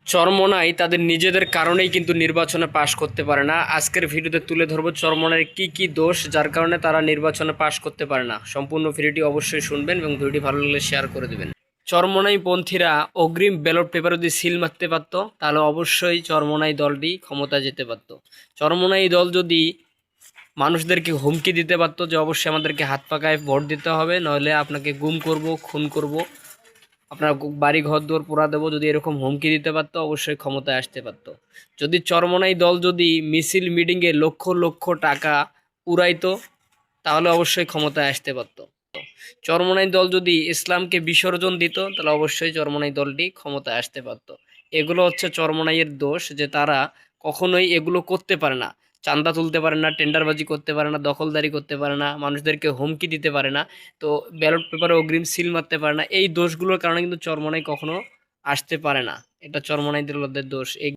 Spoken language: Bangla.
চরমোনাই তাদের নিজেদের কারণেই কিন্তু নির্বাচনে পাশ করতে পারে না। আজকের ভিডিওতে তুলে ধরবো চরমোনাইয়ের কি কি দোষ যার কারণে তারা নির্বাচনে পাশ করতে পারে না। সম্পূর্ণ ভিডিওটি অবশ্যই শুনবেন এবং ভিডিওটি ভালো লাগলে শেয়ার করে দেবেন। চরমোনাই পন্থীরা অগ্রিম ব্যালট পেপারে যদি সিল মারতে পারত তাহলে অবশ্যই চরমোনাই দলটি ক্ষমতায় যেতে পারত। চরমোনাই দল যদি মানুষদেরকে হুমকি দিতে পারতো যে অবশ্যই আমাদেরকে হাত পাকায় ভোট দিতে হবে, নইলে আপনাকে গুম করব, খুন করব, আপনার বাড়ি ঘর দুয়ার পোড়া দেবো, যদি এরকম হুমকি দিতে পারতো অবশ্যই ক্ষমতায় আসতে পারতো। যদি চরমোনাই দল যদি মিছিল মিটিংয়ে লক্ষ লক্ষ টাকা উড়াইতো তাহলে অবশ্যই ক্ষমতায় আসতে পারতো। চরমোনাই দল যদি ইসলামকে বিসর্জন দিত তাহলে অবশ্যই চরমোনাই দলটি ক্ষমতায় আসতে পারতো। এগুলো হচ্ছে চরমোনাইয়ের দোষ, যে তারা কখনোই এগুলো করতে পারে না। চাঁদা তুলতে পারে না, টেন্ডারবাজি করতে পারে না, দখলদারি করতে পারে না, মানুষদেরকে হুমকি দিতে পারে না, তো ব্যালট পেপারে অগ্রিম সিল মারতে পারে না। এই দোষগুলোর কারণে কিন্তু চরমোনাই কখনো আসতে পারে না। এটা চরমোনাই দলের দোষ। এই